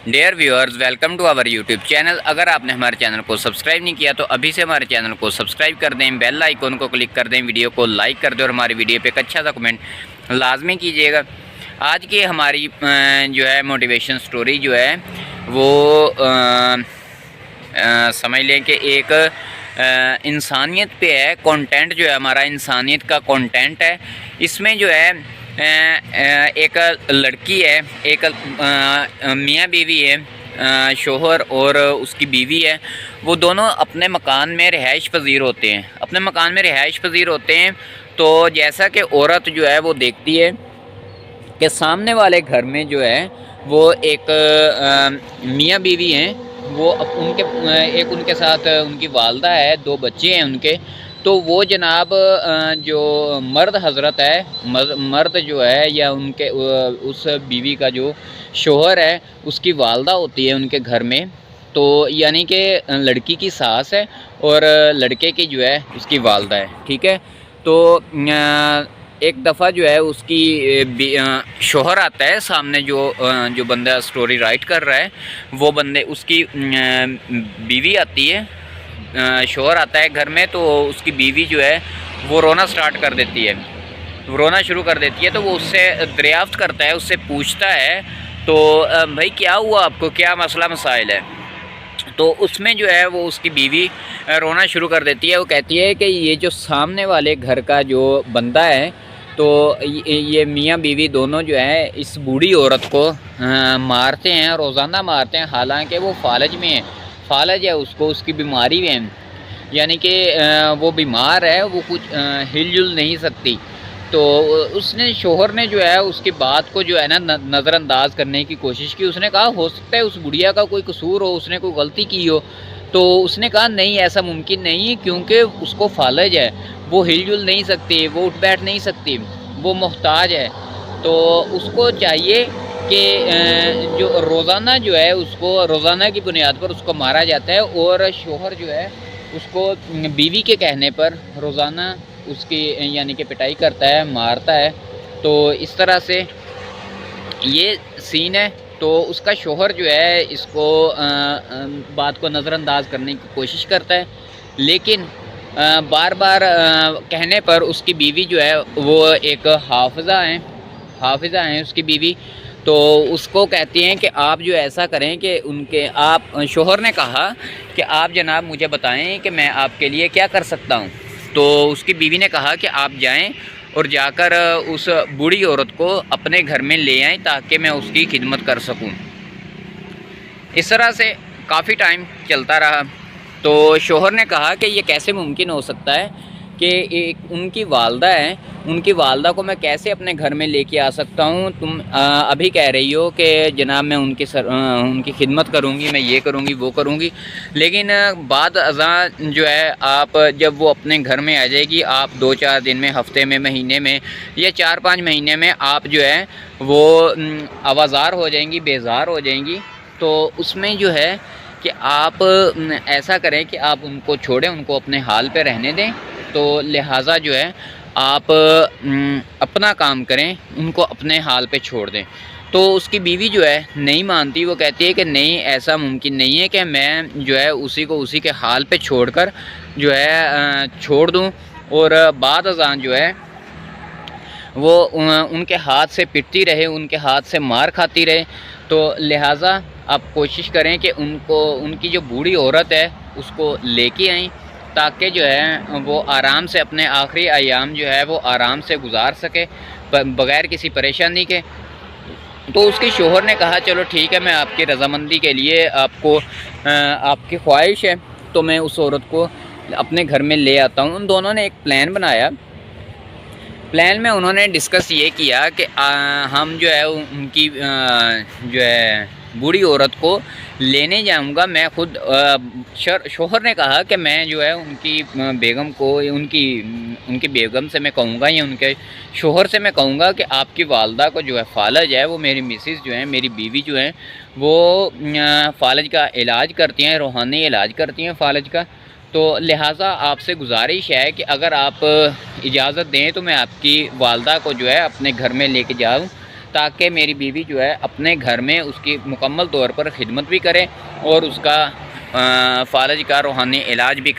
Dear viewers, welcome to our YouTube channel. अगर आपने हमारे चैनल को सब्सक्राइब नहीं किया तो अभी से हमारे चैनल को सब्सक्राइब कर दें, बेल आइकन को क्लिक कर दें, वीडियो को लाइक कर दें और हमारी वीडियो पे एक अच्छा सा कमेंट लाजमी कीजिएगा। आज की हमारी जो है मोटिवेशन स्टोरी जो है वो समझ लें कि एक इंसानियत पे है। कंटेंट जो है हमारा इंसानियत का कंटेंट है। इसमें जो है एक लड़की है, एक मियाँ बीवी है, शोहर और उसकी बीवी है। वो दोनों अपने मकान में रिहाइश पजीर होते हैं, अपने मकान में रिहाइश पजीर होते हैं। तो जैसा कि औरत जो है वो देखती है कि सामने वाले घर में जो है वो एक मियाँ बीवी हैं, वो उनके साथ उनकी वालदा है, 2 बच्चे हैं उनके। तो वो जनाब जो मर्द हज़रत है, मर्द जो है या उनके उस बीवी का जो शोहर है उसकी वालदा होती है उनके घर में। तो यानी कि लड़की की सास है और लड़के की जो है उसकी वालदा है, ठीक है। तो एक दफ़ा जो है उसकी शोहर आता है सामने, जो बंदा स्टोरी राइट कर रहा है वो बंदे उसकी बीवी आती है, शोहर आता है घर में। तो उसकी बीवी जो है वो रोना स्टार्ट कर देती है, रोना शुरू कर देती है। तो वो उससे दरियाफ्त करता है, उससे पूछता है तो भाई क्या हुआ आपको, क्या मसला मसाइल है। तो उसमें जो है वो उसकी बीवी रोना शुरू कर देती है। वो कहती है कि ये जो सामने वाले घर का जो बंदा है, तो ये मियाँ बीवी दोनों जो है इस बूढ़ी औरत को मारते हैं, रोज़ाना मारते हैं। हालांकि वो फालज में है, फालज है, उसको उसकी बीमारी है, यानी कि वो बीमार है, वो कुछ हिलजुल नहीं सकती। तो उसने शोहर ने जो है उसकी बात को जो है ना नज़रअंदाज करने की कोशिश की। उसने कहा हो सकता है उस बुढ़िया का कोई कसूर हो, उसने कोई गलती की हो। तो उसने कहा नहीं, ऐसा मुमकिन नहीं, क्योंकि उसको फालज है, वो हिलजुल नहीं सकती, वो उठ बैठ नहीं सकती, वो मोहताज है। तो उसको चाहिए कि जो रोज़ाना जो है उसको रोज़ाना की बुनियाद पर उसको मारा जाता है। और शोहर जो है उसको बीवी के कहने पर रोज़ाना उसकी यानी कि पिटाई करता है, मारता है। तो इस तरह से ये सीन है। तो उसका शोहर जो है इसको बात को नज़रअंदाज करने की कोशिश करता है, लेकिन बार बार कहने पर उसकी बीवी जो है वो एक हाफिज़ा हैं उसकी बीवी। तो उसको कहती हैं कि आप जो ऐसा करें कि शोहर ने कहा कि आप जनाब मुझे बताएं कि मैं आपके लिए क्या कर सकता हूँ। तो उसकी बीवी ने कहा कि आप जाएं और जाकर उस बूढ़ी औरत को अपने घर में ले आएं ताकि मैं उसकी खिदमत कर सकूं। इस तरह से काफ़ी टाइम चलता रहा। तो शोहर ने कहा कि ये कैसे मुमकिन हो सकता है कि एक उनकी वालदा है, उनकी वालदा को मैं कैसे अपने घर में लेके आ सकता हूँ। तुम अभी कह रही हो कि जनाब मैं उनकी खिदमत करूँगी, मैं ये करूँगी वो करूँगी, लेकिन बाद अज़ां जो है आप जब वो अपने घर में आ जाएगी, आप 2-4 दिन में, हफ्ते में, महीने में या 4-5 महीने में आप जो है वो आवाज़ार हो जाएंगी, बेजार हो जाएंगी। तो उसमें जो है कि आप ऐसा करें कि आप उनको छोड़ें, उनको अपने हाल पे रहने दें। तो लिहाजा जो है आप अपना काम करें, उनको अपने हाल पे छोड़ दें। तो उसकी बीवी जो है नहीं मानती, वो कहती है कि नहीं, ऐसा मुमकिन नहीं है कि मैं जो है उसी को उसी के हाल पे छोड़कर जो है छोड़ दूं और बाद अज़ान जो है वो उनके हाथ से पिटती रहे, उनके हाथ से मार खाती रहे। तो लिहाजा आप कोशिश करें कि उनकी जो बूढ़ी औरत है उसको लेके आएँ ताकि जो है वो आराम से अपने आखिरी अयाम जो है वो आराम से गुजार सके बग़ैर किसी परेशानी के। तो उसके शोहर ने कहा चलो ठीक है, मैं आपकी रज़ामंदी के लिए आपकी ख्वाहिश है तो मैं उस औरत को अपने घर में ले आता हूँ। उन दोनों ने एक प्लान बनाया। प्लान में उन्होंने डिस्कस ये किया कि हम जो है उनकी जो है बूढ़ी औरत को लेने जाऊंगा मैं खुद। शोहर ने कहा कि मैं जो है उनकी बेगम को, उनकी बेगम से मैं कहूँगा या उनके शोहर से मैं कहूँगा कि आपकी वालदा को जो है फालज है, वो मेरी मिसिस जो है, मेरी बीवी जो है वो फालज का इलाज करती हैं, रूहानी इलाज करती हैं फालज का। तो लिहाजा आपसे गुजारिश है कि अगर आप इजाज़त दें तो मैं आपकी वालदा को जो है अपने घर में लेके जाऊँ تاکہ میری بیوی جو ہے اپنے گھر میں اس کی مکمل طور پر خدمت بھی کرے اور اس کا فالج کا روحانی علاج بھی کرے۔